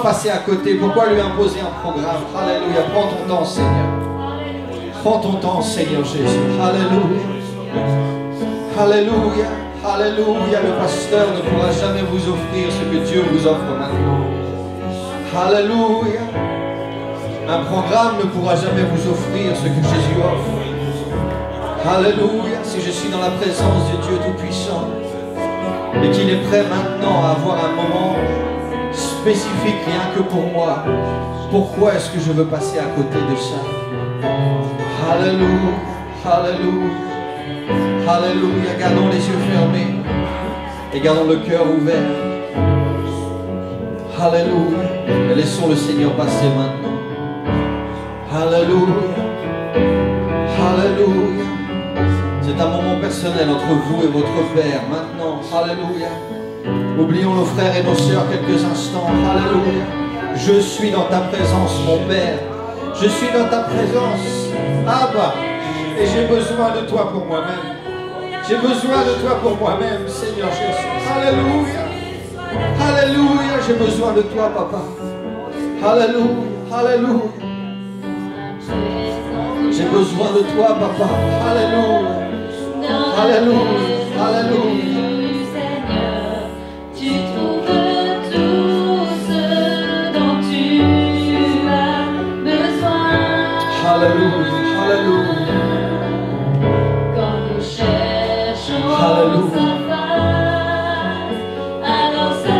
Pourquoi passer à côté? Pourquoi lui imposer un programme? Alléluia. Prends ton temps, Seigneur. Prends ton temps, Seigneur Jésus. Alléluia. Alléluia. Alléluia. Le pasteur ne pourra jamais vous offrir ce que Dieu vous offre maintenant. Alléluia. Un programme ne pourra jamais vous offrir ce que Jésus offre. Alléluia. Si je suis dans la présence de Dieu Tout-Puissant et qu'il est prêt maintenant à avoir un moment spécifique rien que pour moi, pourquoi est-ce que je veux passer à côté de ça? Alléluia. Alléluia. Alléluia. Gardons les yeux fermés et gardons le cœur ouvert. Alléluia. Et laissons le Seigneur passer maintenant. Alléluia. Alléluia. C'est un moment personnel entre vous et votre Père maintenant. Alléluia. Oublions nos frères et nos sœurs quelques instants. Alléluia. Je suis dans ta présence, mon Père. Je suis dans ta présence, Abba. Et j'ai besoin de toi pour moi-même. J'ai besoin de toi pour moi-même, Seigneur Jésus. Alléluia. Alléluia. J'ai besoin de toi, Papa. Alléluia. Alléluia. J'ai besoin de toi, Papa. Alléluia. Alléluia. Alléluia. Tu trouves tout ce dont tu as besoin. Alléluia. Alléluia. Quand nous cherchons Alléluia. sa face, alors se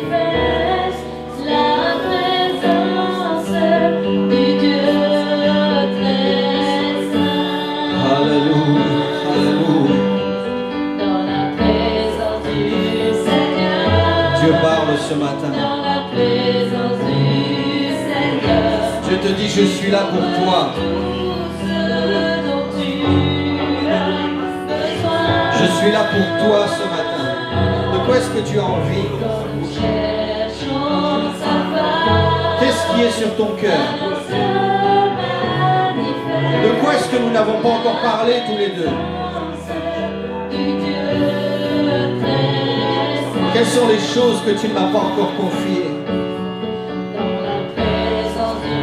manifeste la présence du Dieu très saint. Alléluia. Alléluia. Dans la présence du Seigneur, Dieu parle ce matin. dans la présence du Seigneur, Dieu te dit, je suis là pour toi. tout ce dont tu as besoin. Je suis là pour toi ce matin. De quoi est-ce que tu as envie? Nous cherchons sa face, Qu'est-ce qui est sur ton cœur? alors se manifeste De quoi est-ce que nous n'avons pas encore parlé tous les deux? du Dieu très saint. Quelles sont les choses que tu ne m'as pas encore confiées? Dans la présence du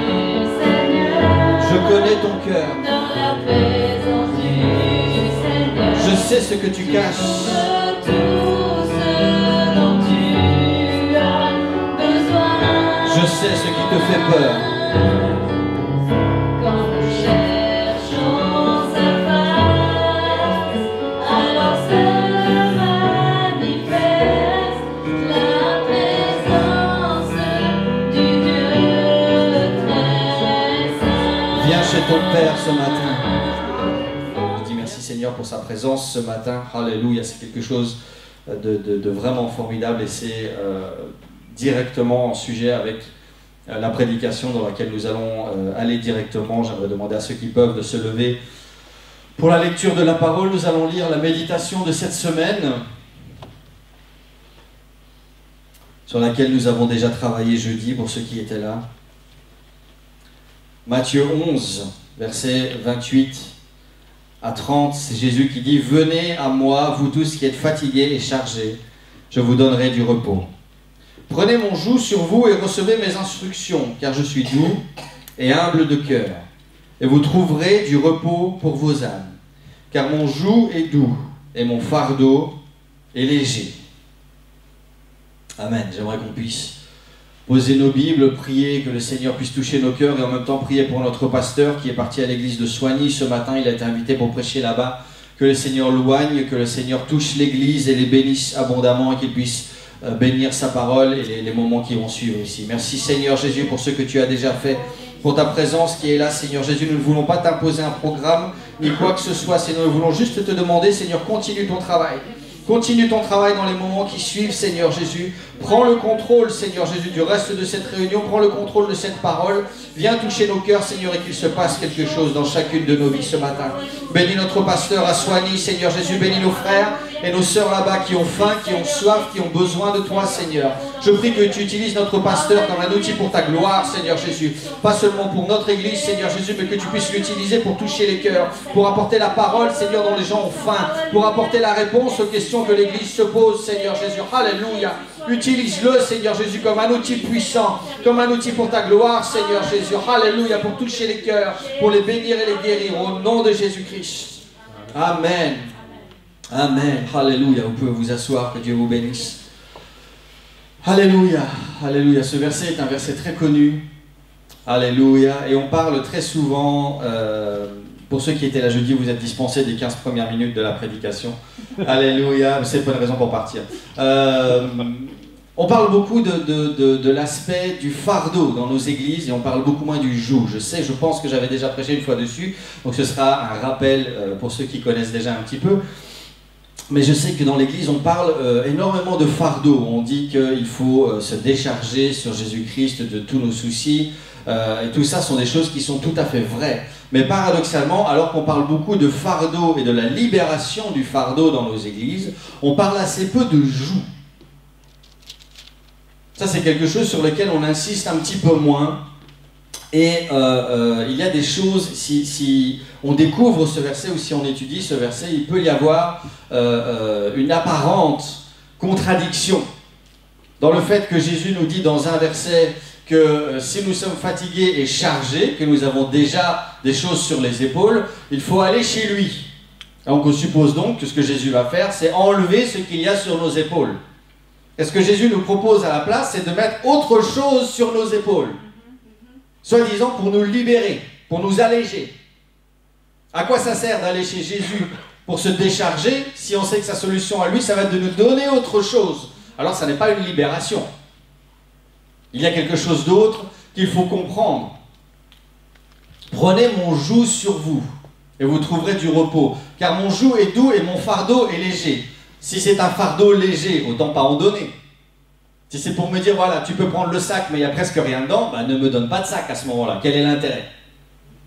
Seigneur, Je connais ton cœur. dans la présence du Seigneur, Je sais ce que tu caches. tout ce dont tu as besoin. Je sais ce qui te fait peur. Quand nous cherchons sa face, alors se manifeste la présence du Dieu très saint. Viens chez ton Père ce matin. Je dis merci Seigneur pour sa présence ce matin. Alléluia, c'est quelque chose de vraiment formidable et c'est directement en sujet avec la prédication dans laquelle nous allons aller directement. J'aimerais demander à ceux qui peuvent de se lever pour la lecture de la parole. Nous allons lire la méditation de cette semaine sur laquelle nous avons déjà travaillé jeudi pour ceux qui étaient là. Matthieu 11, versets 28 à 30, c'est Jésus qui dit « Venez à moi, vous tous qui êtes fatigués et chargés, je vous donnerai du repos. Prenez mon joug sur vous et recevez mes instructions, car je suis doux et humble de cœur, et vous trouverez du repos pour vos âmes. Car mon joug est doux et mon fardeau est léger. » Amen. J'aimerais qu'on puisse poser nos Bibles, prier que le Seigneur puisse toucher nos cœurs et en même temps prier pour notre pasteur qui est parti à l'église de Soigny ce matin. Il a été invité pour prêcher là-bas. Que le Seigneur loigne, que le Seigneur touche l'église et les bénisse abondamment et qu'il puisse bénir sa parole et les moments qui vont suivre ici. Merci Seigneur Jésus pour ce que tu as déjà fait, pour ta présence qui est là Seigneur Jésus. Nous ne voulons pas t'imposer un programme ni quoi que ce soit Seigneur. Nous voulons juste te demander Seigneur, continue ton travail. Continue ton travail dans les moments qui suivent, Seigneur Jésus. Prends le contrôle, Seigneur Jésus, du reste de cette réunion. Prends le contrôle de cette parole. Viens toucher nos cœurs, Seigneur, et qu'il se passe quelque chose dans chacune de nos vies ce matin. Bénis notre pasteur à Soigny, Seigneur Jésus. Bénis nos frères et nos sœurs là-bas qui ont faim, qui ont soif, qui ont besoin de toi, Seigneur. Je prie que tu utilises notre pasteur comme un outil pour ta gloire, Seigneur Jésus. Pas seulement pour notre église, Seigneur Jésus, mais que tu puisses l'utiliser pour toucher les cœurs, pour apporter la parole, Seigneur, dont les gens ont faim, pour apporter la réponse aux questions questions que l'Église se pose, Seigneur Jésus. Alléluia. Utilise-le, Seigneur Jésus, comme un outil puissant, comme un outil pour ta gloire, Seigneur Jésus. Alléluia, pour toucher les cœurs, pour les bénir et les guérir, au nom de Jésus-Christ. Amen. Amen. Alléluia. Vous pouvez vous asseoir, que Dieu vous bénisse. Alléluia. Alléluia. Ce verset est un verset très connu. Alléluia. Et on parle très souvent, pour ceux qui étaient là jeudi, vous êtes dispensés des 15 premières minutes de la prédication. Alléluia. C'est pas une raison pour partir. On parle beaucoup de l'aspect du fardeau dans nos églises et on parle beaucoup moins du joug. Je pense que j'avais déjà prêché une fois dessus, donc ce sera un rappel pour ceux qui connaissent déjà un petit peu. Mais je sais que dans l'église, on parle énormément de fardeau. On dit qu'il faut se décharger sur Jésus-Christ de tous nos soucis. Et tout ça sont des choses qui sont tout à fait vraies. Mais paradoxalement, alors qu'on parle beaucoup de fardeau et de la libération du fardeau dans nos églises, on parle assez peu de joug. Ça, c'est quelque chose sur lequel on insiste un petit peu moins. Et il y a des choses, si on découvre ce verset ou si on étudie ce verset, il peut y avoir une apparente contradiction dans le fait que Jésus nous dit dans un verset que si nous sommes fatigués et chargés, que nous avons déjà des choses sur les épaules, il faut aller chez lui. Donc on suppose donc que ce que Jésus va faire, c'est enlever ce qu'il y a sur nos épaules. Et ce que Jésus nous propose à la place, c'est de mettre autre chose sur nos épaules. Soi-disant pour nous libérer, pour nous alléger. À quoi ça sert d'aller chez Jésus pour se décharger si on sait que sa solution à lui, ça va être de nous donner autre chose? Alors ça n'est pas une libération. Il y a quelque chose d'autre qu'il faut comprendre. Prenez mon joug sur vous et vous trouverez du repos. Car mon joug est doux et mon fardeau est léger. Si c'est un fardeau léger, autant pas en donner. Si c'est pour me dire, voilà, tu peux prendre le sac, mais il n'y a presque rien dedans, bah, ne me donne pas de sac à ce moment-là. Quel est l'intérêt?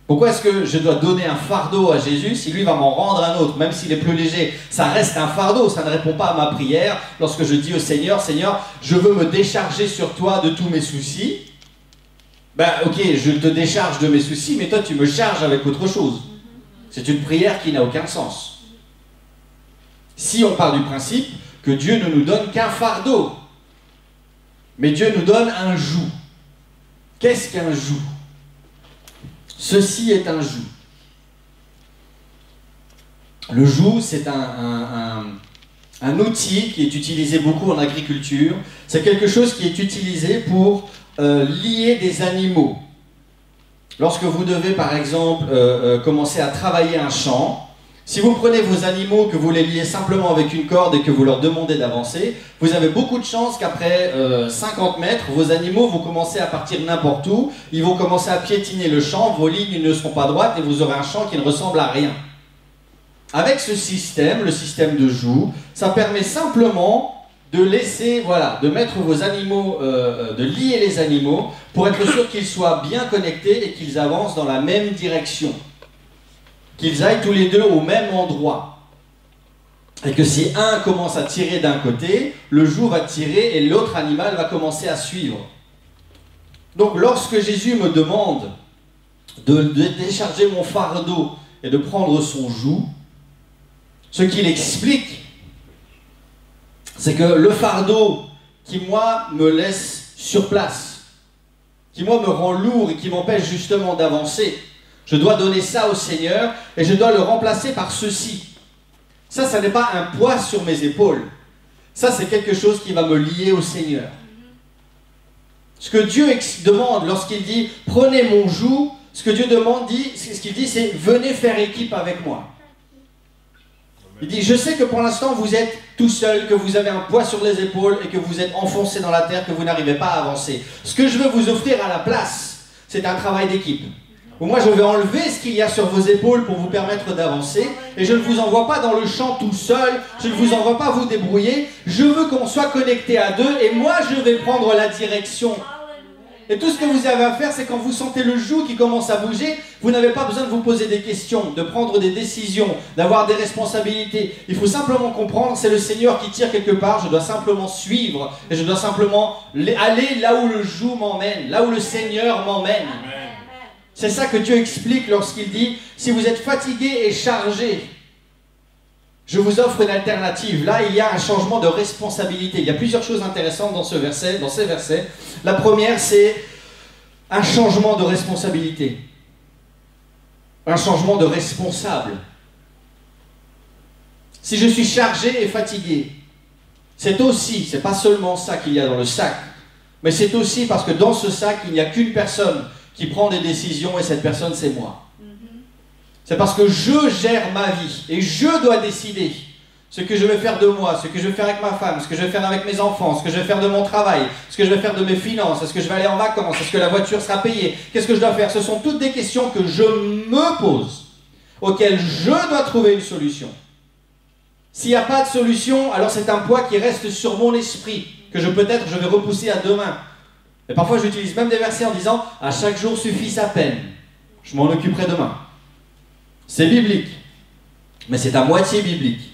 Pourquoi est-ce que je dois donner un fardeau à Jésus si lui va m'en rendre un autre, même s'il est plus léger? Ça reste un fardeau, ça ne répond pas à ma prière. Lorsque je dis au Seigneur, Seigneur, je veux me décharger sur toi de tous mes soucis. Ben ok, je te décharge de mes soucis, mais toi tu me charges avec autre chose. C'est une prière qui n'a aucun sens. Si on part du principe que Dieu ne nous donne qu'un fardeau, mais Dieu nous donne un joug. Qu'est-ce qu'un joug? Ceci est un joug. Le joug, c'est un outil qui est utilisé beaucoup en agriculture. C'est quelque chose qui est utilisé pour lier des animaux. Lorsque vous devez, par exemple, commencer à travailler un champ, si vous prenez vos animaux, que vous les liez simplement avec une corde et que vous leur demandez d'avancer, vous avez beaucoup de chances qu'après 50 mètres, vos animaux vont commencer à partir n'importe où, ils vont commencer à piétiner le champ, vos lignes ne seront pas droites et vous aurez un champ qui ne ressemble à rien. Avec ce système, le système de joug, ça permet simplement de laisser, voilà, de mettre vos animaux, de lier les animaux pour être sûr qu'ils soient bien connectés et qu'ils avancent dans la même direction. Qu'ils aillent tous les deux au même endroit. Et que si un commence à tirer d'un côté, le joug va tirer et l'autre animal va commencer à suivre. Donc lorsque Jésus me demande de décharger mon fardeau et de prendre son joug, ce qu'il explique, c'est que le fardeau qui moi me laisse sur place, qui moi me rend lourd et qui m'empêche justement d'avancer, je dois donner ça au Seigneur et je dois le remplacer par ceci. Ça n'est pas un poids sur mes épaules. Ça, c'est quelque chose qui va me lier au Seigneur. Ce que Dieu demande lorsqu'il dit « Prenez mon joug », ce que Dieu demande, ce qu'il dit, c'est « Venez faire équipe avec moi ». Il dit « Je sais que pour l'instant, vous êtes tout seul, que vous avez un poids sur les épaules et que vous êtes enfoncé dans la terre, que vous n'arrivez pas à avancer. Ce que je veux vous offrir à la place, c'est un travail d'équipe. Moi, je vais enlever ce qu'il y a sur vos épaules pour vous permettre d'avancer. Et je ne vous envoie pas dans le champ tout seul. Je ne vous envoie pas vous débrouiller. Je veux qu'on soit connectés à deux. Et moi, je vais prendre la direction. Et tout ce que vous avez à faire, c'est quand vous sentez le joug qui commence à bouger, vous n'avez pas besoin de vous poser des questions, de prendre des décisions, d'avoir des responsabilités. Il faut simplement comprendre, c'est le Seigneur qui tire quelque part. Je dois simplement suivre. Et je dois simplement aller là où le joug m'emmène, là où le Seigneur m'emmène. C'est ça que Dieu explique lorsqu'il dit « Si vous êtes fatigués et chargés, Je vous offre une alternative. Là, il y a un changement de responsabilité. Il y a plusieurs choses intéressantes dans ces versets. La première, c'est un changement de responsabilité. Un changement de responsable. Si je suis chargé et fatigué, c'est pas seulement ça qu'il y a dans le sac, mais c'est aussi parce que dans ce sac, il n'y a qu'une personne qui prend des décisions et cette personne, c'est moi. C'est parce que je gère ma vie et je dois décider ce que je vais faire de moi, ce que je vais faire avec ma femme, ce que je vais faire avec mes enfants, ce que je vais faire de mon travail, ce que je vais faire de mes finances, est-ce que je vais aller en vacances, est-ce que la voiture sera payée, qu'est-ce que je dois faire. Ce sont toutes des questions que je me pose, auxquelles je dois trouver une solution. S'il n'y a pas de solution, alors c'est un poids qui reste sur mon esprit, que je vais repousser à demain. Et parfois j'utilise même des versets en disant « à chaque jour suffit sa peine, je m'en occuperai demain ». C'est biblique, mais c'est à moitié biblique.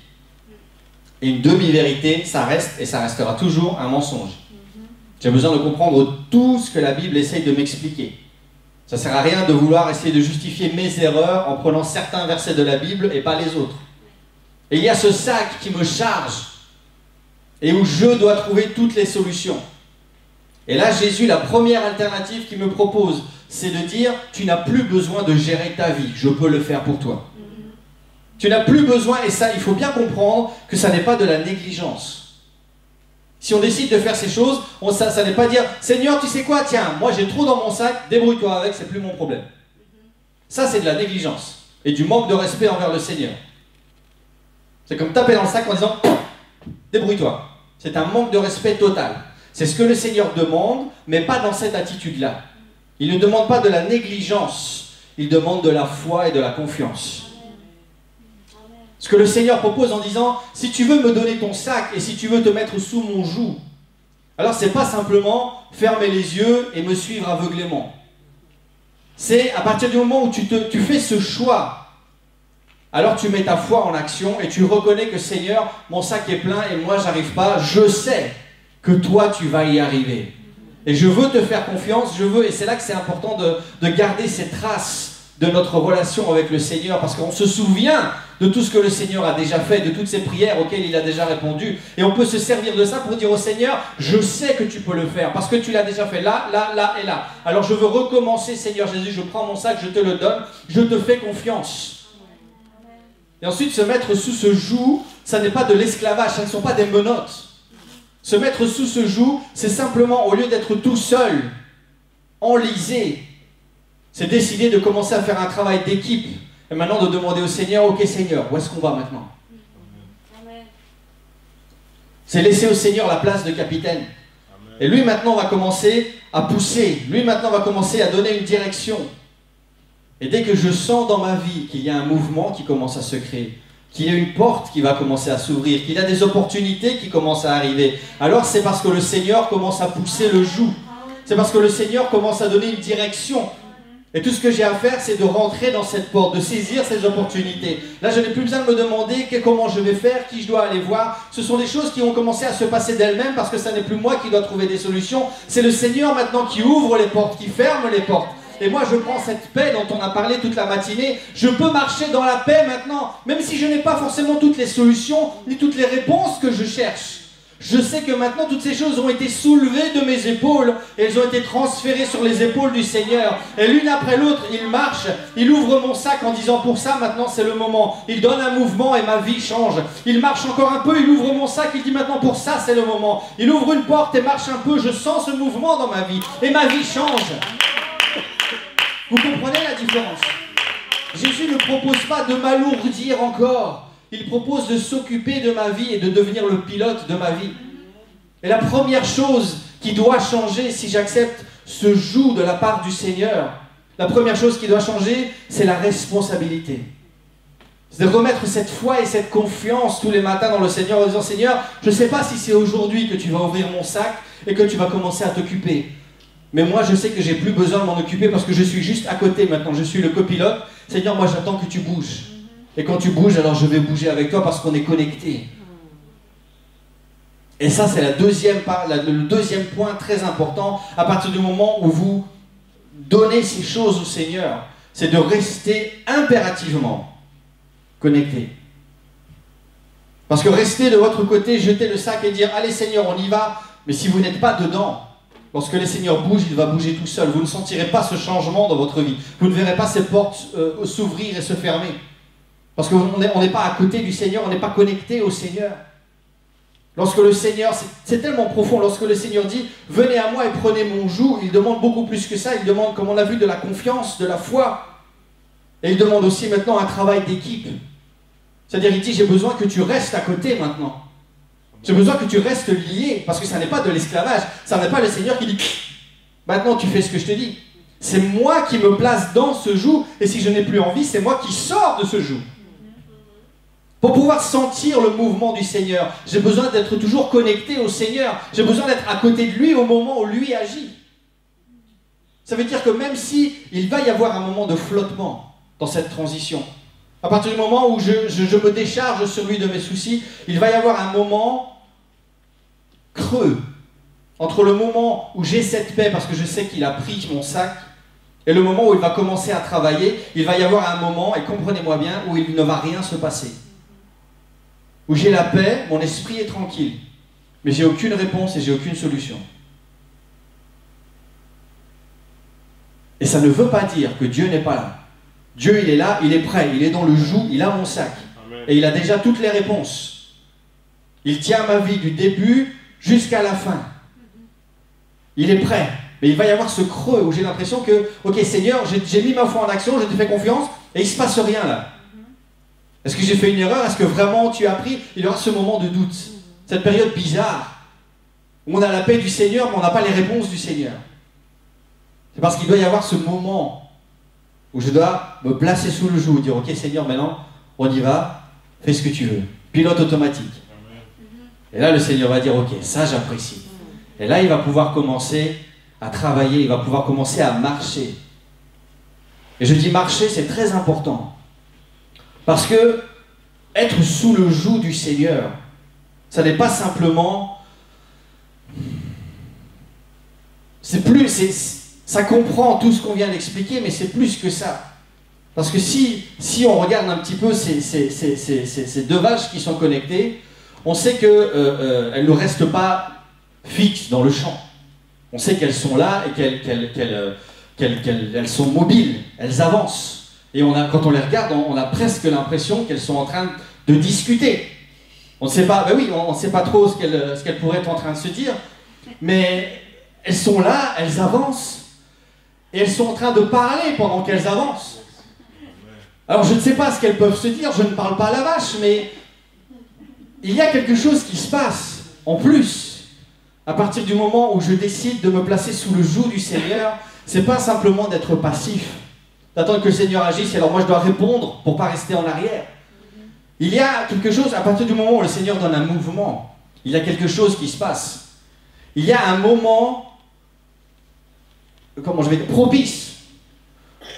Et une demi-vérité, ça reste et ça restera toujours un mensonge. J'ai besoin de comprendre tout ce que la Bible essaye de m'expliquer. Ça ne sert à rien de vouloir essayer de justifier mes erreurs en prenant certains versets de la Bible et pas les autres. Et il y a ce sac qui me charge et où je dois trouver toutes les solutions. Et là, Jésus, la première alternative qu'il me propose, c'est de dire, tu n'as plus besoin de gérer ta vie, je peux le faire pour toi. Tu n'as plus besoin, et ça, il faut bien comprendre que ça n'est pas de la négligence. Si on décide de faire ces choses, ça n'est pas dire, Seigneur, tu sais quoi, tiens, moi j'ai trop dans mon sac, débrouille-toi avec, c'est plus mon problème. Ça, c'est de la négligence et du manque de respect envers le Seigneur. C'est comme taper dans le sac en disant, débrouille-toi. C'est un manque de respect total. C'est ce que le Seigneur demande, mais pas dans cette attitude-là. Il ne demande pas de la négligence, il demande de la foi et de la confiance. Ce que le Seigneur propose en disant, si tu veux me donner ton sac et si tu veux te mettre sous mon joug, alors c'est pas simplement fermer les yeux et me suivre aveuglément. C'est à partir du moment où tu fais ce choix, alors tu mets ta foi en action et tu reconnais que Seigneur, mon sac est plein et moi j'arrive pas, je sais que toi tu vas y arriver. Et je veux te faire confiance, et c'est là que c'est important de garder ces traces de notre relation avec le Seigneur, parce qu'on se souvient de tout ce que le Seigneur a déjà fait, de toutes ces prières auxquelles il a déjà répondu, et on peut se servir de ça pour dire au Seigneur, je sais que tu peux le faire, parce que tu l'as déjà fait là, là, là et là. Alors je veux recommencer, Seigneur Jésus, je prends mon sac, je te le donne, je te fais confiance. Et ensuite se mettre sous ce joug, ça n'est pas de l'esclavage, ça ne sont pas des menottes. Se mettre sous ce joug, c'est simplement, au lieu d'être tout seul, enlisé, c'est décider de commencer à faire un travail d'équipe. Et maintenant de demander au Seigneur, ok Seigneur, où est-ce qu'on va maintenant? C'est laisser au Seigneur la place de capitaine. Et lui maintenant va commencer à pousser, lui maintenant va commencer à donner une direction. Et dès que je sens dans ma vie qu'il y a un mouvement qui commence à se créer, qu'il y a une porte qui va commencer à s'ouvrir, qu'il y a des opportunités qui commencent à arriver, alors c'est parce que le Seigneur commence à pousser le joug. C'est parce que le Seigneur commence à donner une direction. Et tout ce que j'ai à faire, c'est de rentrer dans cette porte, de saisir ces opportunités. Là, je n'ai plus besoin de me demander comment je vais faire, qui je dois aller voir. Ce sont des choses qui ont commencé à se passer d'elles-mêmes parce que ce n'est plus moi qui dois trouver des solutions. C'est le Seigneur maintenant qui ouvre les portes, qui ferme les portes. Et moi, je prends cette paix dont on a parlé toute la matinée. Je peux marcher dans la paix maintenant, même si je n'ai pas forcément toutes les solutions, ni toutes les réponses que je cherche. Je sais que maintenant, toutes ces choses ont été soulevées de mes épaules et elles ont été transférées sur les épaules du Seigneur. Et l'une après l'autre, il marche, il ouvre mon sac en disant pour ça, maintenant c'est le moment. Il donne un mouvement et ma vie change. Il marche encore un peu, il ouvre mon sac, il dit maintenant pour ça, c'est le moment. Il ouvre une porte et marche un peu, je sens ce mouvement dans ma vie et ma vie change. Vous comprenez la différence? Jésus ne propose pas de m'alourdir encore. Il propose de s'occuper de ma vie et de devenir le pilote de ma vie. Et la première chose qui doit changer si j'accepte ce joug de la part du Seigneur, la première chose qui doit changer, c'est la responsabilité. C'est de remettre cette foi et cette confiance tous les matins dans le Seigneur en disant « Seigneur, je ne sais pas si c'est aujourd'hui que tu vas ouvrir mon sac et que tu vas commencer à t'occuper. Mais moi, je sais que j'ai plus besoin de m'en occuper parce que je suis juste à côté maintenant. Je suis le copilote. Seigneur, moi, j'attends que tu bouges. Et quand tu bouges, alors je vais bouger avec toi parce qu'on est connectés. » Et ça, c'est le deuxième point très important à partir du moment où vous donnez ces choses au Seigneur. C'est de rester impérativement connecté. Parce que rester de votre côté, jeter le sac et dire « Allez Seigneur, on y va », mais si vous n'êtes pas dedans, lorsque le Seigneur bouge, il va bouger tout seul. Vous ne sentirez pas ce changement dans votre vie. Vous ne verrez pas ces portes s'ouvrir et se fermer. Parce qu'on n'est pas à côté du Seigneur, on n'est pas connecté au Seigneur. Lorsque le Seigneur, c'est tellement profond, lorsque le Seigneur dit « Venez à moi et prenez mon joug », il demande beaucoup plus que ça, il demande, comme on l'a vu, de la confiance, de la foi. Et il demande aussi maintenant un travail d'équipe. C'est-à-dire, il dit « J'ai besoin que tu restes à côté maintenant. J'ai besoin que tu restes lié, parce que ça n'est pas de l'esclavage, ça n'est pas le Seigneur qui dit « Maintenant tu fais ce que je te dis ». C'est moi qui me place dans ce joug, et si je n'ai plus envie, c'est moi qui sors de ce joug. Pour pouvoir sentir le mouvement du Seigneur, j'ai besoin d'être toujours connecté au Seigneur. J'ai besoin d'être à côté de lui au moment où lui agit. Ça veut dire que même si il va y avoir un moment de flottement dans cette transition, à partir du moment où je me décharge sur lui de mes soucis, il va y avoir un moment creux entre le moment où j'ai cette paix parce que je sais qu'il a pris mon sac et le moment où il va commencer à travailler. Il va y avoir un moment, et comprenez-moi bien, où il ne va rien se passer. Où j'ai la paix, mon esprit est tranquille, mais j'ai aucune réponse et j'ai aucune solution. Et ça ne veut pas dire que Dieu n'est pas là. Dieu, il est là, il est prêt, il est dans le joug, il a mon sac. Amen. Et il a déjà toutes les réponses. Il tient ma vie du début jusqu'à la fin. Il est prêt. Mais il va y avoir ce creux où j'ai l'impression que, ok Seigneur, j'ai mis ma foi en action, je te fais confiance, et il ne se passe rien là. Est-ce que j'ai fait une erreur? Est-ce que vraiment tu as appris? Il y aura ce moment de doute. Cette période bizarre, où on a la paix du Seigneur, mais on n'a pas les réponses du Seigneur. C'est parce qu'il doit y avoir ce moment où je dois me placer sous le joug, dire, ok Seigneur, maintenant, on y va, fais ce que tu veux. Pilote automatique. Et là, le Seigneur va dire, ok, ça j'apprécie. Et là, il va pouvoir commencer à travailler, il va pouvoir commencer à marcher. Et je dis marcher, c'est très important. Parce que être sous le joug du Seigneur, ça n'est pas simplement... ça comprend tout ce qu'on vient d'expliquer, mais c'est plus que ça. Parce que si on regarde un petit peu ces deux vaches qui sont connectées, on sait qu'elles ne restent pas fixes dans le champ. On sait qu'elles sont là et qu'elles sont mobiles, elles avancent. Et quand on les regarde, on a presque l'impression qu'elles sont en train de discuter. On ne sait pas, ben oui, on ne sait pas trop ce qu'elles pourraient être en train de se dire, mais elles sont là, elles avancent, et elles sont en train de parler pendant qu'elles avancent. Alors je ne sais pas ce qu'elles peuvent se dire, je ne parle pas à la vache, mais il y a quelque chose qui se passe, en plus. À partir du moment où je décide de me placer sous le joug du Seigneur, c'est pas simplement d'être passif, d'attendre que le Seigneur agisse, et alors moi je dois répondre pour ne pas rester en arrière. Il y a quelque chose, à partir du moment où le Seigneur donne un mouvement, il y a quelque chose qui se passe. Il y a un moment, propice,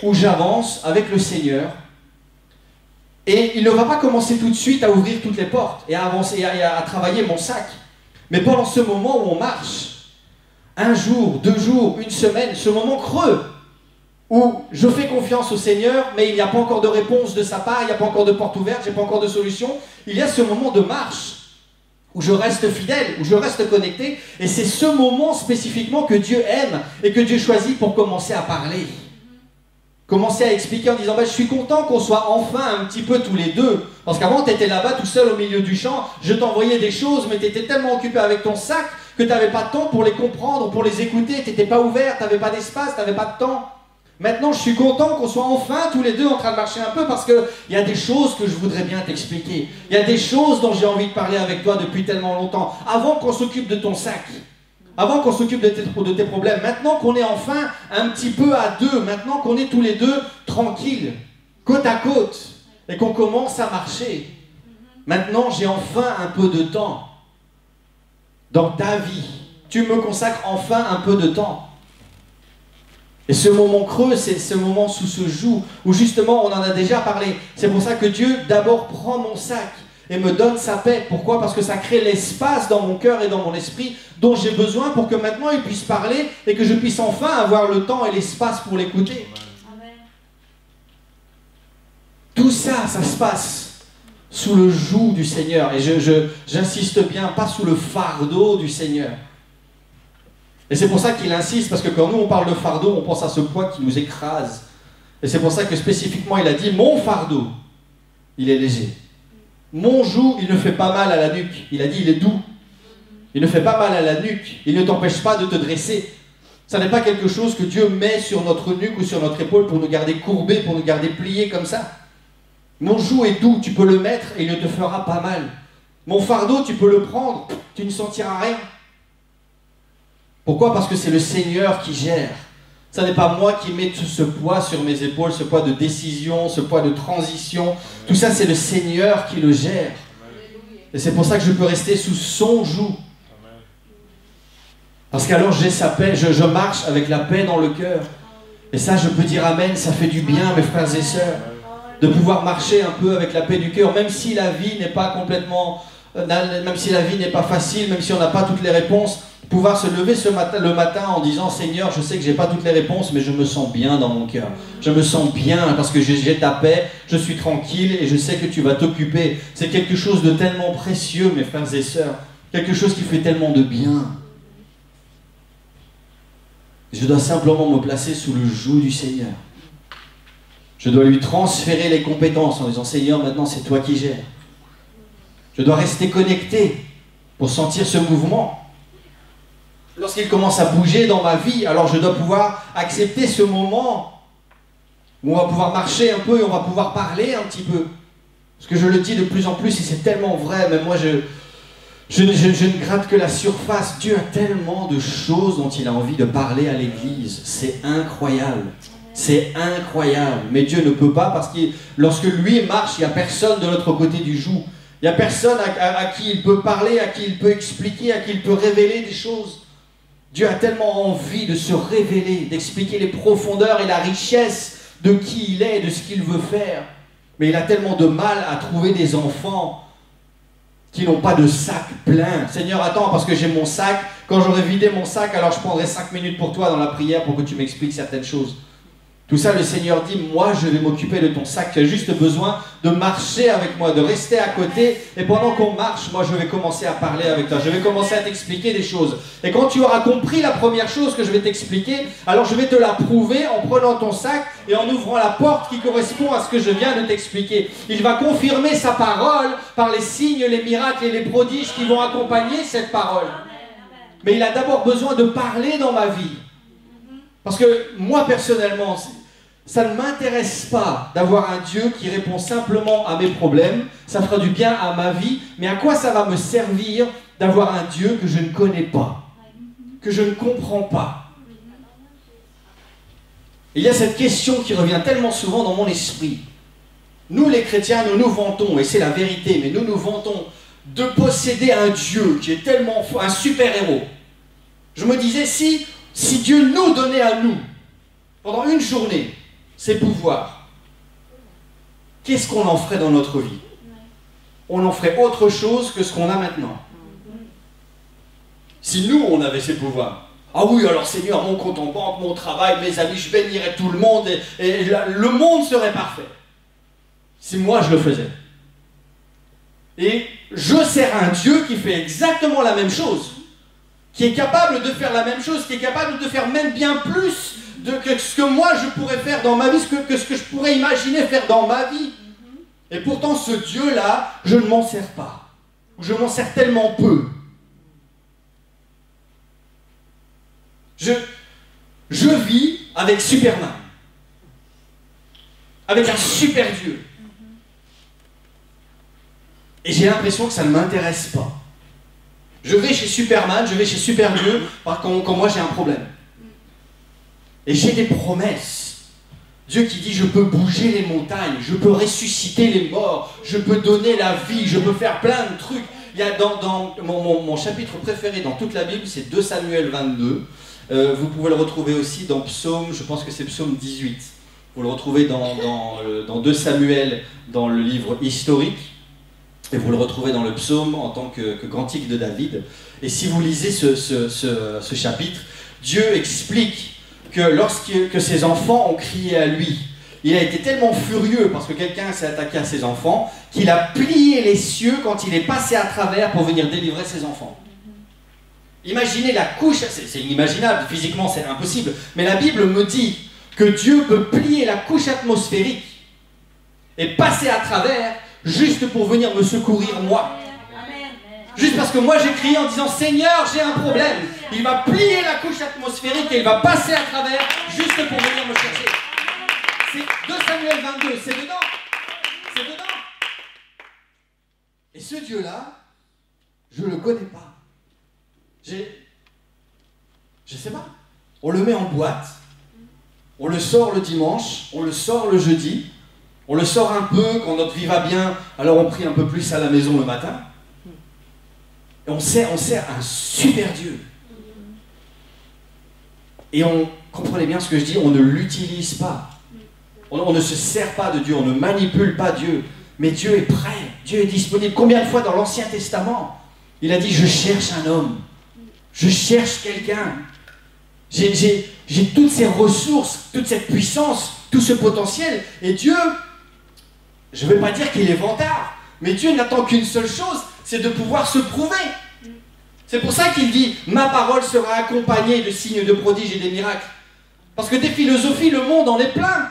où j'avance avec le Seigneur, et il ne va pas commencer tout de suite à ouvrir toutes les portes, et à avancer, et à travailler mon sac. Mais pendant ce moment où on marche, un jour, 2 jours, une semaine, ce moment creux, où je fais confiance au Seigneur, mais il n'y a pas encore de réponse de sa part, il n'y a pas encore de porte ouverte, je n'ai pas encore de solution. Il y a ce moment de marche, où je reste fidèle, où je reste connecté, et c'est ce moment spécifiquement que Dieu aime, et que Dieu choisit pour commencer à parler. Commencer à expliquer en disant, je suis content qu'on soit enfin un petit peu tous les deux, parce qu'avant tu étais là-bas tout seul au milieu du champ, je t'envoyais des choses, mais tu étais tellement occupé avec ton sac, que tu n'avais pas de temps pour les comprendre, pour les écouter, tu n'étais pas ouvert, tu n'avais pas d'espace, tu n'avais pas de temps. Maintenant, je suis content qu'on soit enfin tous les deux en train de marcher un peu parce qu'il y a des choses que je voudrais bien t'expliquer. Il y a des choses dont j'ai envie de parler avec toi depuis tellement longtemps. Avant qu'on s'occupe de ton sac, avant qu'on s'occupe de tes problèmes, maintenant qu'on est enfin un petit peu à deux, maintenant qu'on est tous les deux tranquilles, côte à côte, et qu'on commence à marcher. Maintenant, j'ai enfin un peu de temps dans ta vie. Tu me consacres enfin un peu de temps. Et ce moment creux, c'est ce moment sous ce joug, où justement on en a déjà parlé. C'est pour ça que Dieu d'abord prend mon sac et me donne sa paix. Pourquoi? Parce que ça crée l'espace dans mon cœur et dans mon esprit dont j'ai besoin pour que maintenant il puisse parler et que je puisse enfin avoir le temps et l'espace pour l'écouter. Tout ça, ça se passe sous le joug du Seigneur. Et j'insiste bien, pas sous le fardeau du Seigneur. Et c'est pour ça qu'il insiste, parce que quand nous on parle de fardeau, on pense à ce poids qui nous écrase. Et c'est pour ça que spécifiquement il a dit, mon fardeau, il est léger. Mon joug, il ne fait pas mal à la nuque. Il a dit, il est doux. Il ne fait pas mal à la nuque. Il ne t'empêche pas de te dresser. Ça n'est pas quelque chose que Dieu met sur notre nuque ou sur notre épaule pour nous garder courbés, pour nous garder pliés comme ça. Mon joug est doux, tu peux le mettre et il ne te fera pas mal. Mon fardeau, tu peux le prendre, tu ne sentiras rien. Pourquoi? Parce que c'est le Seigneur qui gère. Ce n'est pas moi qui mets tout ce poids sur mes épaules, ce poids de décision, ce poids de transition. Tout ça, c'est le Seigneur qui le gère. Et c'est pour ça que je peux rester sous son joug. Parce qu'alors j'ai sa paix, je marche avec la paix dans le cœur. Et ça, je peux dire amen, ça fait du bien, mes frères et sœurs, de pouvoir marcher un peu avec la paix du cœur, même si la vie n'est pas complètement, même si la vie n'est pas facile, même si on n'a pas toutes les réponses, pouvoir se lever le matin en disant, Seigneur, je sais que je n'ai pas toutes les réponses, mais je me sens bien dans mon cœur. Je me sens bien parce que j'ai ta paix, je suis tranquille et je sais que tu vas t'occuper. C'est quelque chose de tellement précieux, mes frères et sœurs, quelque chose qui fait tellement de bien. Je dois simplement me placer sous le joug du Seigneur. Je dois lui transférer les compétences en disant, Seigneur, maintenant c'est toi qui gères. Je dois rester connecté pour sentir ce mouvement. Lorsqu'il commence à bouger dans ma vie, alors je dois pouvoir accepter ce moment où on va pouvoir marcher un peu et on va pouvoir parler un petit peu. Parce que je le dis de plus en plus et c'est tellement vrai, même moi je ne gratte que la surface. Dieu a tellement de choses dont il a envie de parler à l'Église. C'est incroyable. C'est incroyable. Mais Dieu ne peut pas parce que lorsque lui marche, il n'y a personne de l'autre côté du joug. Il n'y a personne à qui il peut parler, à qui il peut expliquer, à qui il peut révéler des choses. Dieu a tellement envie de se révéler, d'expliquer les profondeurs et la richesse de qui il est, de ce qu'il veut faire. Mais il a tellement de mal à trouver des enfants qui n'ont pas de sac plein. Seigneur, attends, parce que j'ai mon sac. Quand j'aurai vidé mon sac, alors je prendrai 5 minutes pour toi dans la prière pour que tu m'expliques certaines choses. Tout ça, le Seigneur dit, moi, je vais m'occuper de ton sac. Tu as juste besoin de marcher avec moi, de rester à côté. Et pendant qu'on marche, moi, je vais commencer à parler avec toi. Je vais commencer à t'expliquer des choses. Et quand tu auras compris la première chose que je vais t'expliquer, alors je vais te la prouver en prenant ton sac et en ouvrant la porte qui correspond à ce que je viens de t'expliquer. Il va confirmer sa parole par les signes, les miracles et les prodiges qui vont accompagner cette parole. Mais il a d'abord besoin de parler dans ma vie. Parce que moi, personnellement, ça ne m'intéresse pas d'avoir un Dieu qui répond simplement à mes problèmes. Ça fera du bien à ma vie. Mais à quoi ça va me servir d'avoir un Dieu que je ne connais pas, que je ne comprends pas? Il y a cette question qui revient tellement souvent dans mon esprit. Nous, les chrétiens, nous nous vantons, et c'est la vérité, mais nous nous vantons de posséder un Dieu qui est tellement fort, un super-héros. Je me disais, si Dieu nous donnait à nous, pendant une journée, ses pouvoirs, qu'est-ce qu'on en ferait dans notre vie? On en ferait autre chose que ce qu'on a maintenant. Si nous, on avait ces pouvoirs, ah oui, alors Seigneur, mon compte en banque, mon travail, mes amis, je bénirais tout le monde, et le monde serait parfait. Si moi, je le faisais. Et je sers un Dieu qui fait exactement la même chose, qui est capable de faire la même chose, qui est capable de faire même bien plus que ce que moi je pourrais faire dans ma vie, que ce que je pourrais imaginer faire dans ma vie. Et pourtant ce Dieu-là, je ne m'en sers pas. Ou je m'en sers tellement peu. Je vis avec Superman. Avec un super Dieu. Et j'ai l'impression que ça ne m'intéresse pas. Je vais chez Superman, je vais chez Super Dieu quand moi j'ai un problème. Et j'ai des promesses. Dieu qui dit, je peux bouger les montagnes, je peux ressusciter les morts, je peux donner la vie, je peux faire plein de trucs. Il y a dans mon chapitre préféré dans toute la Bible, c'est 2 Samuel 22. Vous pouvez le retrouver aussi dans Psaume, je pense que c'est Psaume 18. Vous le retrouvez dans 2 Samuel, dans le livre historique. Et vous le retrouvez dans le psaume en tant que cantique de David. Et si vous lisez ce chapitre, Dieu explique que lorsque ses enfants ont crié à lui, il a été tellement furieux parce que quelqu'un s'est attaqué à ses enfants qu'il a plié les cieux quand il est passé à travers pour venir délivrer ses enfants. Imaginez la couche, c'est inimaginable, physiquement c'est impossible, mais la Bible me dit que Dieu peut plier la couche atmosphérique et passer à travers juste pour venir me secourir moi. Juste parce que moi j'ai crié en disant Seigneur, j'ai un problème. Il va plier la couche atmosphérique et il va passer à travers juste pour venir me chercher. C'est 2 Samuel 22, c'est dedans. C'est dedans. Et ce Dieu-là, je ne le connais pas. Je sais pas. On le met en boîte. On le sort le dimanche, on le sort le jeudi. On le sort un peu quand notre vie va bien, alors on prie un peu plus à la maison le matin. Et on sert un super Dieu. Et comprenez bien ce que je dis, on ne l'utilise pas. On ne se sert pas de Dieu, on ne manipule pas Dieu. Mais Dieu est prêt, Dieu est disponible. Combien de fois dans l'Ancien Testament, il a dit, je cherche un homme, je cherche quelqu'un. J'ai toutes ces ressources, toute cette puissance, tout ce potentiel. Et Dieu, je ne vais pas dire qu'il est vantard, mais Dieu n'attend qu'une seule chose, c'est de pouvoir se prouver. C'est pour ça qu'il dit « Ma parole sera accompagnée de signes, de prodiges et des miracles. » Parce que des philosophies, le monde en est plein.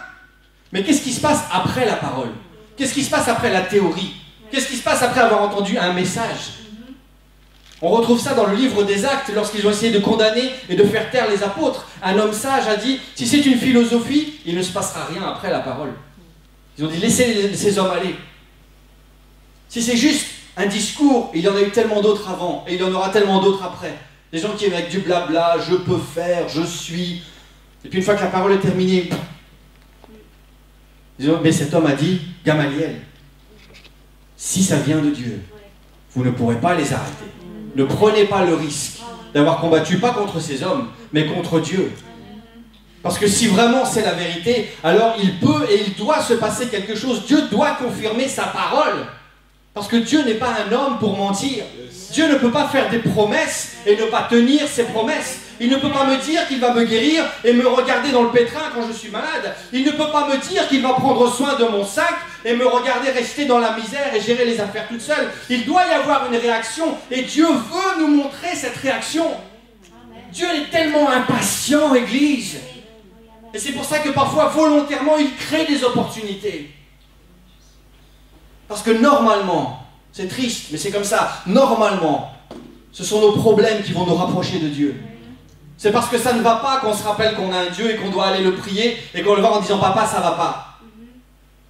Mais qu'est-ce qui se passe après la parole? Qu'est-ce qui se passe après la théorie? Qu'est-ce qui se passe après avoir entendu un message? On retrouve ça dans le livre des Actes, lorsqu'ils ont essayé de condamner et de faire taire les apôtres. Un homme sage a dit « Si c'est une philosophie, il ne se passera rien après la parole. » Ils ont dit « Laissez ces hommes aller. » Si c'est juste un discours, il y en a eu tellement d'autres avant, et il y en aura tellement d'autres après. Des gens qui viennent avec du blabla, je peux faire, je suis. Et puis une fois que la parole est terminée, ils disent, mais cet homme a dit, Gamaliel, si ça vient de Dieu, vous ne pourrez pas les arrêter. Ne prenez pas le risque d'avoir combattu, pas contre ces hommes, mais contre Dieu. Parce que si vraiment c'est la vérité, alors il peut et il doit se passer quelque chose. Dieu doit confirmer sa parole. Parce que Dieu n'est pas un homme pour mentir. Dieu ne peut pas faire des promesses et ne pas tenir ses promesses. Il ne peut pas me dire qu'il va me guérir et me regarder dans le pétrin quand je suis malade. Il ne peut pas me dire qu'il va prendre soin de mon sac et me regarder rester dans la misère et gérer les affaires toute seule. Il doit y avoir une réaction et Dieu veut nous montrer cette réaction. Dieu est tellement impatient, Église. Et c'est pour ça que parfois, volontairement, il crée des opportunités. Parce que normalement, c'est triste, mais c'est comme ça, normalement, ce sont nos problèmes qui vont nous rapprocher de Dieu. C'est parce que ça ne va pas qu'on se rappelle qu'on a un Dieu et qu'on doit aller le prier et qu'on le voit en disant « Papa, ça va pas ».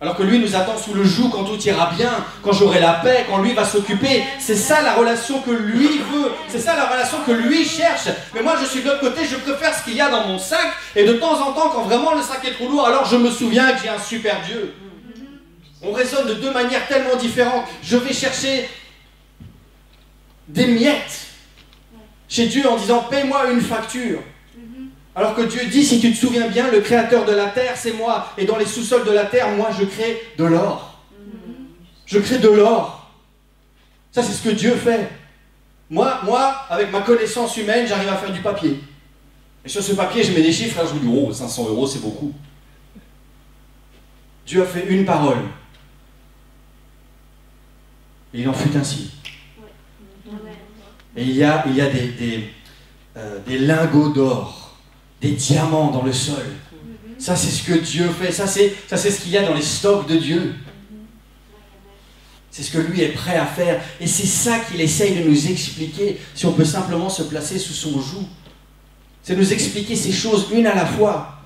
Alors que lui nous attend sous le joug quand tout ira bien, quand j'aurai la paix, quand lui va s'occuper. C'est ça la relation que lui veut, c'est ça la relation que lui cherche. Mais moi je suis de l'autre côté, je préfère ce qu'il y a dans mon sac et de temps en temps, quand vraiment le sac est trop lourd, alors je me souviens que j'ai un super Dieu. On raisonne de deux manières tellement différentes. Je vais chercher des miettes chez Dieu en disant « Paye-moi une facture ». Alors que Dieu dit, si tu te souviens bien, le créateur de la terre, c'est moi. Et dans les sous-sols de la terre, moi, je crée de l'or. Je crée de l'or. Ça, c'est ce que Dieu fait. Moi, avec ma connaissance humaine, j'arrive à faire du papier. Et sur ce papier, je mets des chiffres, là, je me dis, oh, 500 €, c'est beaucoup. Dieu a fait une parole. Et il en fut ainsi. Et il y a des lingots d'or, des diamants dans le sol. Ça, c'est ce que Dieu fait. Ça, c'est ce qu'il y a dans les stocks de Dieu. C'est ce que lui est prêt à faire. Et c'est ça qu'il essaye de nous expliquer, si on peut simplement se placer sous son joug. C'est nous expliquer ces choses une à la fois.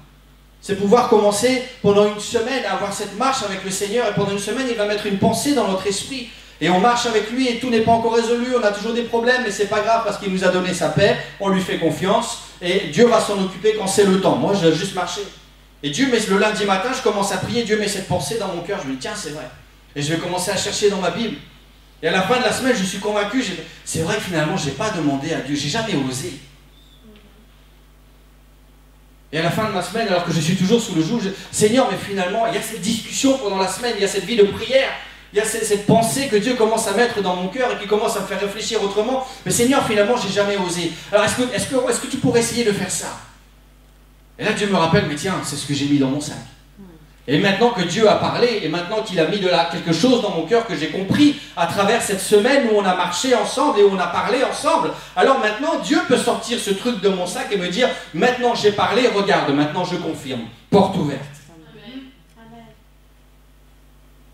C'est pouvoir commencer pendant une semaine à avoir cette marche avec le Seigneur. Et pendant une semaine, il va mettre une pensée dans notre esprit. Et on marche avec lui et tout n'est pas encore résolu, on a toujours des problèmes, mais c'est pas grave parce qu'il nous a donné sa paix, on lui fait confiance et Dieu va s'en occuper quand c'est le temps. Moi, je dois juste marcher. Et Dieu met le lundi matin, je commence à prier, Dieu met cette pensée dans mon cœur, je me dis tiens, c'est vrai. Et je vais commencer à chercher dans ma Bible. Et à la fin de la semaine, je suis convaincu, c'est vrai que finalement, je n'ai pas demandé à Dieu, j'ai jamais osé. Et à la fin de ma semaine, alors que je suis toujours sous le joug, Seigneur, mais finalement, il y a cette discussion pendant la semaine, il y a cette vie de prière. Il y a cette pensée que Dieu commence à mettre dans mon cœur et qui commence à me faire réfléchir autrement. Mais Seigneur, finalement, j'ai jamais osé. Alors, est-ce que tu pourrais essayer de faire ça? Et là, Dieu me rappelle, mais tiens, c'est ce que j'ai mis dans mon sac. Et maintenant que Dieu a parlé, et maintenant qu'il a mis quelque chose dans mon cœur que j'ai compris à travers cette semaine où on a marché ensemble et où on a parlé ensemble, alors maintenant Dieu peut sortir ce truc de mon sac et me dire, maintenant j'ai parlé, regarde, maintenant je confirme, porte ouverte. Amen. Amen.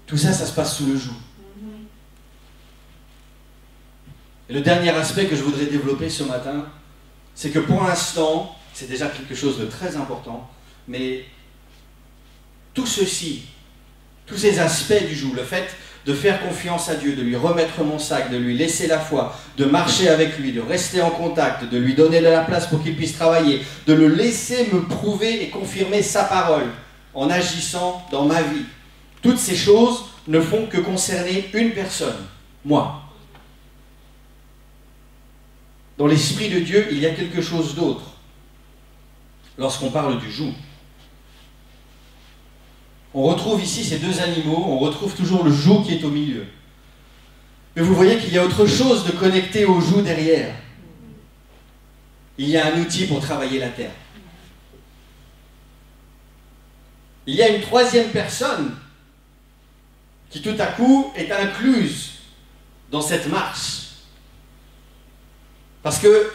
Tout ça, ça se passe sous le joug. Et le dernier aspect que je voudrais développer ce matin, c'est que pour l'instant, c'est déjà quelque chose de très important, mais tout ceci, tous ces aspects du joug, le fait de faire confiance à Dieu, de lui remettre mon sac, de lui laisser la foi, de marcher avec lui, de rester en contact, de lui donner de la place pour qu'il puisse travailler, de le laisser me prouver et confirmer sa parole en agissant dans ma vie. Toutes ces choses ne font que concerner une personne, moi. Dans l'Esprit de Dieu, il y a quelque chose d'autre. Lorsqu'on parle du joug, on retrouve ici ces deux animaux, on retrouve toujours le joug qui est au milieu. Mais vous voyez qu'il y a autre chose de connecté au joug derrière. Il y a un outil pour travailler la terre. Il y a une troisième personne qui tout à coup est incluse dans cette marche. Parce que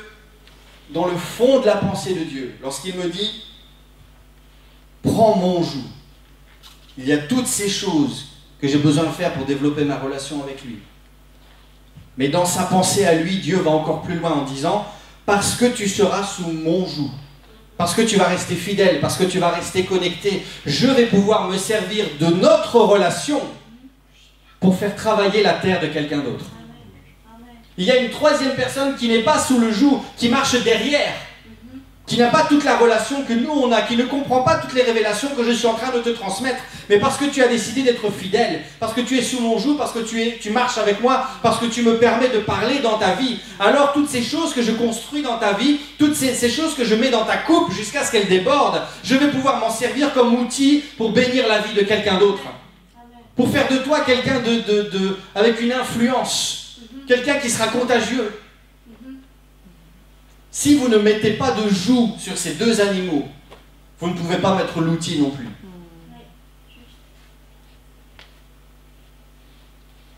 dans le fond de la pensée de Dieu, lorsqu'il me dit « Prends mon joug », il y a toutes ces choses que j'ai besoin de faire pour développer ma relation avec lui. Mais dans sa pensée à lui, Dieu va encore plus loin en disant « Parce que tu seras sous mon joug, parce que tu vas rester fidèle, parce que tu vas rester connecté, je vais pouvoir me servir de notre relation pour faire travailler la terre de quelqu'un d'autre. » Il y a une troisième personne qui n'est pas sous le joug, qui marche derrière, qui n'a pas toute la relation que nous on a, qui ne comprend pas toutes les révélations que je suis en train de te transmettre, mais parce que tu as décidé d'être fidèle, parce que tu es sous mon joug, parce que tu marches avec moi, parce que tu me permets de parler dans ta vie, alors toutes ces choses que je construis dans ta vie, toutes ces choses que je mets dans ta coupe jusqu'à ce qu'elles débordent, je vais pouvoir m'en servir comme outil pour bénir la vie de quelqu'un d'autre, pour faire de toi quelqu'un avec une influence. Quelqu'un qui sera contagieux. Si vous ne mettez pas de joug sur ces deux animaux, vous ne pouvez pas mettre l'outil non plus.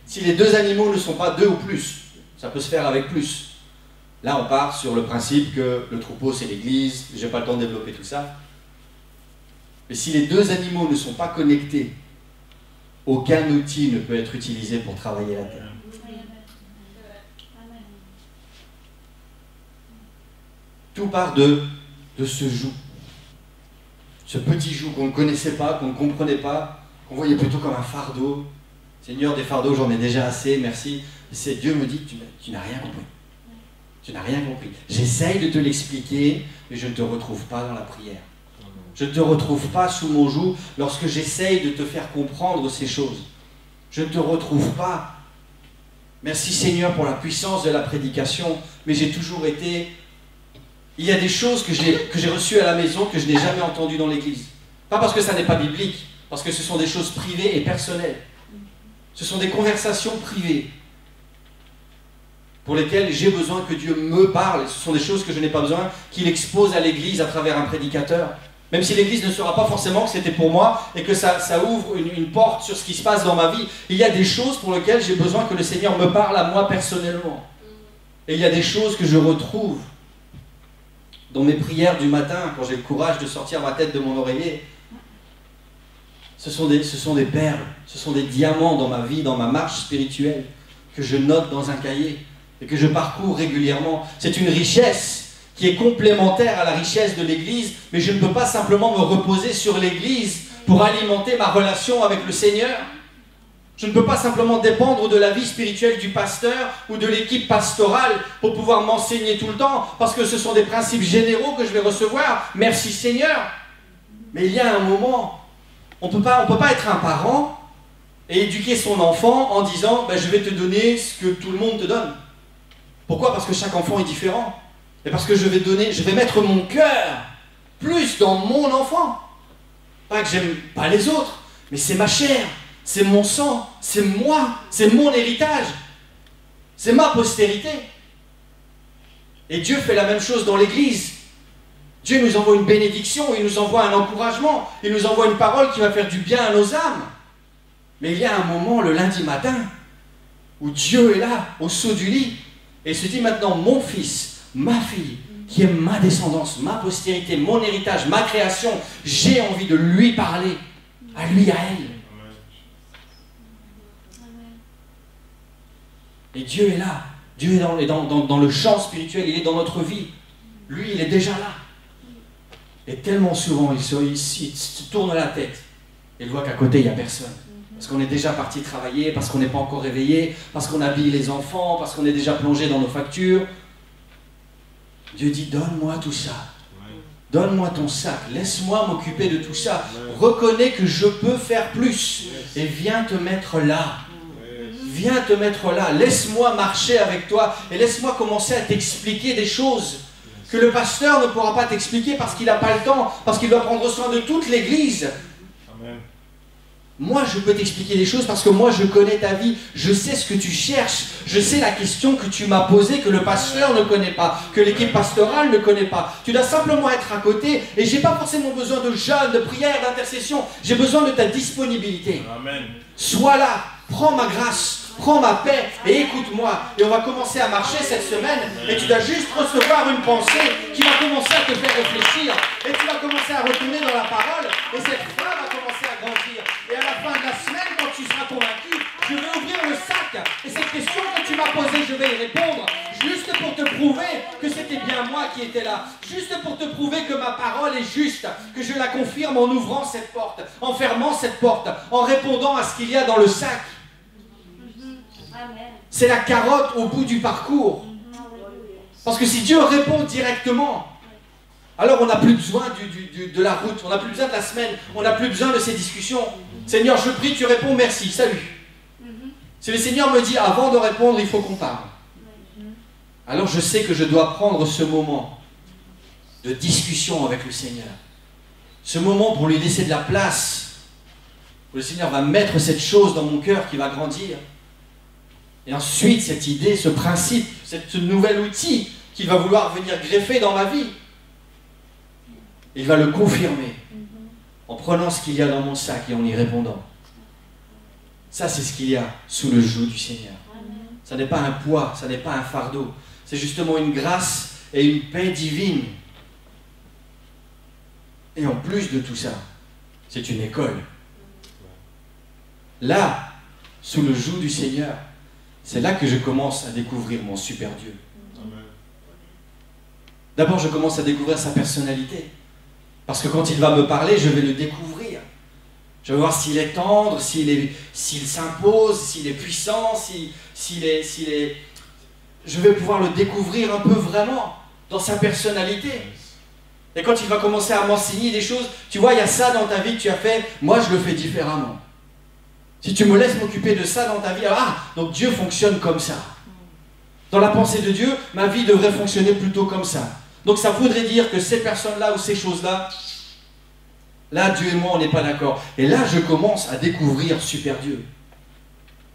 Si les deux animaux ne sont pas deux ou plus, ça peut se faire avec plus. Là, on part sur le principe que le troupeau, c'est l'église. Je n'ai pas le temps de développer tout ça. Mais si les deux animaux ne sont pas connectés, aucun outil ne peut être utilisé pour travailler la terre. Tout part de ce joug. Ce petit joug qu'on ne connaissait pas, qu'on ne comprenait pas, qu'on voyait plutôt comme un fardeau. Seigneur, des fardeaux, j'en ai déjà assez, merci. C'est Dieu me dit, tu n'as rien compris. Tu n'as rien compris. J'essaye de te l'expliquer, mais je ne te retrouve pas dans la prière. Je ne te retrouve pas sous mon joug lorsque j'essaye de te faire comprendre ces choses. Je ne te retrouve pas. Merci Seigneur pour la puissance de la prédication, mais j'ai toujours été... Il y a des choses que j'ai reçues à la maison que je n'ai jamais entendues dans l'église. Pas parce que ça n'est pas biblique, parce que ce sont des choses privées et personnelles. Ce sont des conversations privées pour lesquelles j'ai besoin que Dieu me parle. Ce sont des choses que je n'ai pas besoin qu'il expose à l'église à travers un prédicateur. Même si l'église ne saura pas forcément que c'était pour moi et que ça ouvre une porte sur ce qui se passe dans ma vie. Il y a des choses pour lesquelles j'ai besoin que le Seigneur me parle à moi personnellement. Et il y a des choses que je retrouve dans mes prières du matin, quand j'ai le courage de sortir ma tête de mon oreiller. Ce sont des perles, ce sont des diamants dans ma vie, dans ma marche spirituelle, que je note dans un cahier et que je parcours régulièrement. C'est une richesse qui est complémentaire à la richesse de l'Église, mais je ne peux pas simplement me reposer sur l'Église pour alimenter ma relation avec le Seigneur. Je ne peux pas simplement dépendre de la vie spirituelle du pasteur ou de l'équipe pastorale pour pouvoir m'enseigner tout le temps, parce que ce sont des principes généraux que je vais recevoir. Merci Seigneur. Mais il y a un moment, on ne peut pas être un parent et éduquer son enfant en disant je vais te donner ce que tout le monde te donne. Pourquoi? Parce que chaque enfant est différent. Et parce que je vais mettre mon cœur plus dans mon enfant. Pas que j'aime pas les autres, mais c'est ma chair. C'est mon sang, c'est moi, c'est mon héritage, c'est ma postérité. Et Dieu fait la même chose dans l'Église. Dieu nous envoie une bénédiction, il nous envoie un encouragement, il nous envoie une parole qui va faire du bien à nos âmes. Mais il y a un moment, le lundi matin, où Dieu est là, au saut du lit, et se dit maintenant, mon fils, ma fille, qui est ma descendance, ma postérité, mon héritage, ma création, j'ai envie de lui parler, à lui, à elle. Et Dieu est là, Dieu est dans le champ spirituel, il est dans notre vie. Lui, il est déjà là. Et tellement souvent, il se tourne la tête et il voit qu'à côté, il n'y a personne. Parce qu'on est déjà parti travailler, parce qu'on n'est pas encore réveillé, parce qu'on habille les enfants, parce qu'on est déjà plongé dans nos factures. Dieu dit, donne-moi tout ça. Donne-moi ton sac, laisse-moi m'occuper de tout ça. Reconnais que je peux faire plus. Et viens te mettre là. Viens te mettre là. Laisse-moi marcher avec toi et laisse-moi commencer à t'expliquer des choses que le pasteur ne pourra pas t'expliquer parce qu'il n'a pas le temps, parce qu'il doit prendre soin de toute l'église. Moi, je peux t'expliquer des choses parce que moi, je connais ta vie, je sais ce que tu cherches, je sais la question que tu m'as posée, que le pasteur ne connaît pas, que l'équipe pastorale ne connaît pas. Tu dois simplement être à côté et je n'ai pas forcément besoin de jeûne, de prière, d'intercession. J'ai besoin de ta disponibilité. Amen. Sois là, prends ma grâce, prends ma paix et écoute-moi. Et on va commencer à marcher cette semaine et tu dois juste recevoir une pensée qui va commencer à te faire réfléchir et tu vas commencer à retourner dans la parole et cette foi va commencer à grandir. Et à la fin de la semaine, quand tu seras convaincu, je vais ouvrir le sac et cette question que tu m'as posée, je vais y répondre juste pour te prouver que c'était bien moi qui étais là, juste pour te prouver que ma parole est juste, que je la confirme en ouvrant cette porte, en fermant cette porte, en répondant à ce qu'il y a dans le sac. C'est la carotte au bout du parcours. Parce que si Dieu répond directement, alors on n'a plus besoin de la route, on n'a plus besoin de la semaine, on n'a plus besoin de ces discussions. Seigneur, je prie, tu réponds, merci, salut. Si le Seigneur me dit, avant de répondre, il faut qu'on parle, alors je sais que je dois prendre ce moment de discussion avec le Seigneur. Ce moment pour lui laisser de la place, où le Seigneur va mettre cette chose dans mon cœur qui va grandir. Et ensuite, cette idée, ce principe, ce nouvel outil qu'il va vouloir venir greffer dans ma vie, il va le confirmer en prenant ce qu'il y a dans mon sac et en y répondant. Ça, c'est ce qu'il y a sous le joug du Seigneur. Ça n'est pas un poids, ça n'est pas un fardeau. C'est justement une grâce et une paix divine. Et en plus de tout ça, c'est une école. Là, sous le joug du Seigneur, c'est là que je commence à découvrir mon super Dieu. D'abord, je commence à découvrir sa personnalité. Parce que quand il va me parler, je vais le découvrir. Je vais voir s'il est tendre, s'il s'impose, s'il est puissant, s'il est... Je vais pouvoir le découvrir un peu vraiment dans sa personnalité. Et quand il va commencer à m'enseigner des choses, tu vois, il y a ça dans ta vie que tu as fait, moi je le fais différemment. Si tu me laisses m'occuper de ça dans ta vie, donc Dieu fonctionne comme ça. Dans la pensée de Dieu, ma vie devrait fonctionner plutôt comme ça. Donc ça voudrait dire que ces personnes-là ou ces choses-là, là Dieu et moi on n'est pas d'accord. Et là je commence à découvrir super Dieu.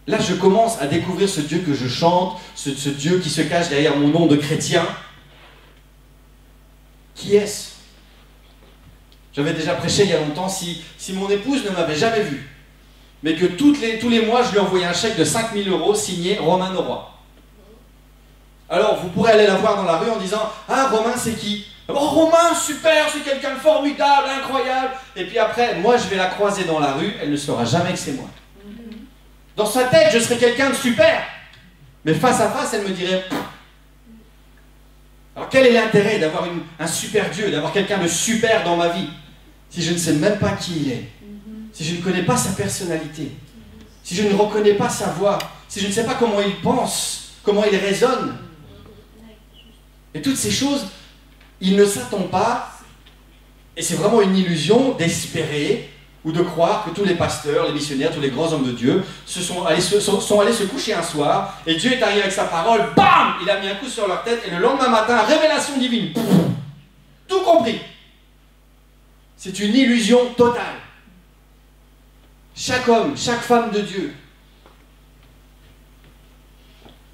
Là je commence à découvrir ce Dieu que je chante, ce Dieu qui se cache derrière mon nom de chrétien. Qui est-ce? J'avais déjà prêché il y a longtemps, si mon épouse ne m'avait jamais vu, mais que tous les mois je lui envoyais un chèque de 5 000 € signé Romain Noroy. Alors vous pourrez aller la voir dans la rue en disant « Ah, Romain c'est qui ?» « Oh, Romain, super, c'est quelqu'un de formidable, incroyable !» Et puis après, moi je vais la croiser dans la rue, elle ne saura jamais que c'est moi. Dans sa tête, je serais quelqu'un de super, mais face à face, elle me dirait « Alors quel est l'intérêt d'avoir un super Dieu, d'avoir quelqu'un de super dans ma vie, si je ne sais même pas qui il est, si je ne connais pas sa personnalité, si je ne reconnais pas sa voix, si je ne sais pas comment il pense, comment il raisonne. » Et toutes ces choses, il ne s'attend pas, et c'est vraiment une illusion d'espérer ou de croire que tous les pasteurs, les missionnaires, tous les grands hommes de Dieu sont allés se coucher un soir, et Dieu est arrivé avec sa parole, bam, il a mis un coup sur leur tête, et le lendemain matin, révélation divine, tout compris. C'est une illusion totale. Chaque homme, chaque femme de Dieu,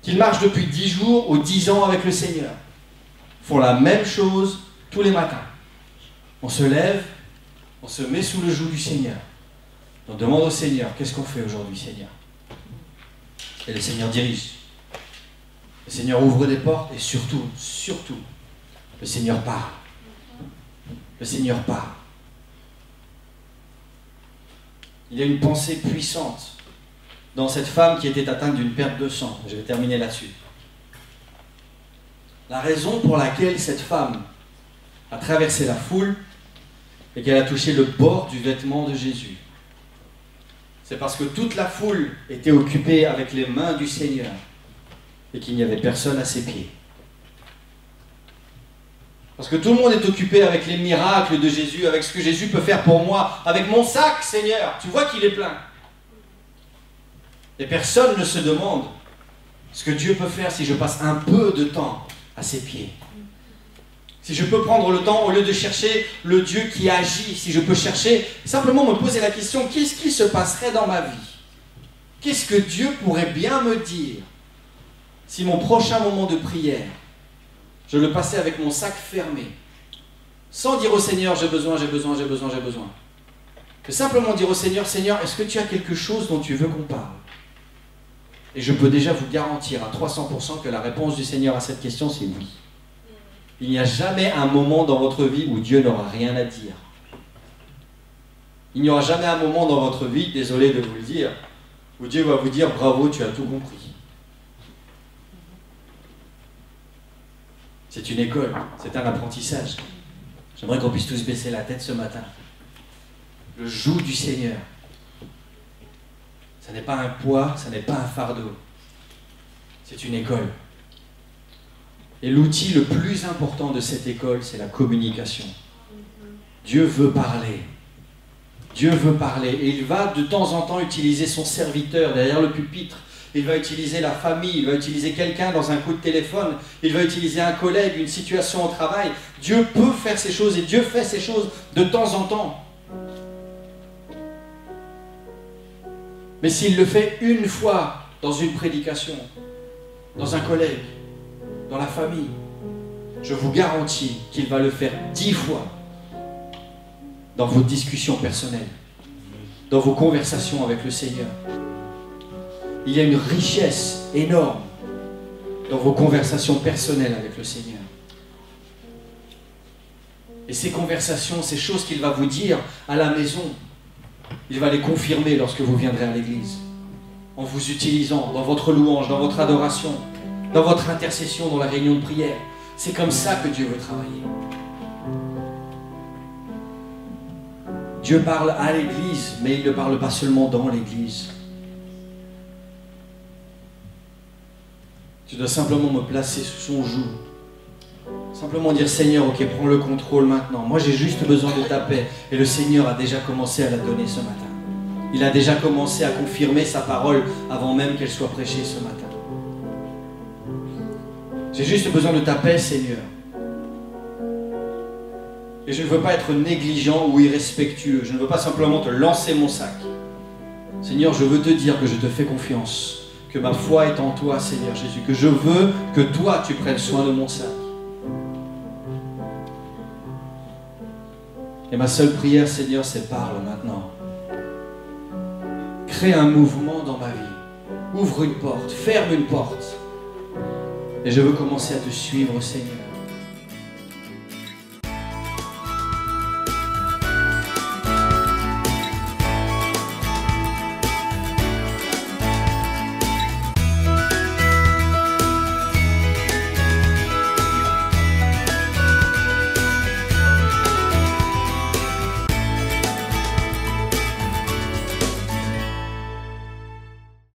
qu'il marche depuis 10 jours ou 10 ans avec le Seigneur, font la même chose tous les matins. On se lève, on se met sous le joug du Seigneur. On demande au Seigneur, qu'est-ce qu'on fait aujourd'hui, Seigneur? Et le Seigneur dirige. Le Seigneur ouvre des portes et surtout, le Seigneur parle. Le Seigneur parle. Il y a une pensée puissante dans cette femme qui était atteinte d'une perte de sang. Je vais terminer là-dessus. La raison pour laquelle cette femme a traversé la foule et qu'elle a touché le bord du vêtement de Jésus, c'est parce que toute la foule était occupée avec les mains du Seigneur et qu'il n'y avait personne à ses pieds. Parce que tout le monde est occupé avec les miracles de Jésus, avec ce que Jésus peut faire pour moi, avec mon sac, Seigneur, tu vois qu'il est plein. Et personne ne se demande ce que Dieu peut faire si je passe un peu de temps à ses pieds. Si je peux prendre le temps, au lieu de chercher le Dieu qui agit, si je peux chercher, simplement me poser la question, qu'est-ce qui se passerait dans ma vie? Qu'est-ce que Dieu pourrait bien me dire si mon prochain moment de prière, je le passais avec mon sac fermé, sans dire au Seigneur, j'ai besoin. Que simplement dire au Seigneur, Seigneur, est-ce que tu as quelque chose dont tu veux qu'on parle? Et je peux déjà vous garantir à 300% que la réponse du Seigneur à cette question, c'est oui. Il n'y a jamais un moment dans votre vie où Dieu n'aura rien à dire. Il n'y aura jamais un moment dans votre vie, désolé de vous le dire, où Dieu va vous dire, bravo, tu as tout compris. C'est une école, c'est un apprentissage. J'aimerais qu'on puisse tous baisser la tête ce matin. Le joug du Seigneur. Ça n'est pas un poids, ça n'est pas un fardeau. C'est une école. Et l'outil le plus important de cette école, c'est la communication. Dieu veut parler. Dieu veut parler. Et il va de temps en temps utiliser son serviteur derrière le pupitre. Il va utiliser la famille, il va utiliser quelqu'un dans un coup de téléphone, il va utiliser un collègue, une situation au travail. Dieu peut faire ces choses et Dieu fait ces choses de temps en temps. Mais s'il le fait une fois dans une prédication, dans un collègue, dans la famille, je vous garantis qu'il va le faire 10 fois dans vos discussions personnelles, dans vos conversations avec le Seigneur. Il y a une richesse énorme dans vos conversations personnelles avec le Seigneur. Et ces conversations, ces choses qu'il va vous dire à la maison, il va les confirmer lorsque vous viendrez à l'église, en vous utilisant dans votre louange, dans votre adoration, dans votre intercession, dans la réunion de prière. C'est comme ça que Dieu veut travailler. Dieu parle à l'église, mais il ne parle pas seulement dans l'église. Tu dois simplement me placer sous son joug. Simplement dire, Seigneur, ok, prends le contrôle maintenant. Moi, j'ai juste besoin de ta paix. Et le Seigneur a déjà commencé à la donner ce matin. Il a déjà commencé à confirmer sa parole avant même qu'elle soit prêchée ce matin. J'ai juste besoin de ta paix, Seigneur. Et je ne veux pas être négligent ou irrespectueux. Je ne veux pas simplement te lancer mon sac. Seigneur, je veux te dire que je te fais confiance. Que ma foi est en toi, Seigneur Jésus. Que je veux que toi, tu prennes soin de mon sac. Et ma seule prière, Seigneur, c'est parle maintenant. Crée un mouvement dans ma vie. Ouvre une porte, ferme une porte. Et je veux commencer à te suivre, Seigneur.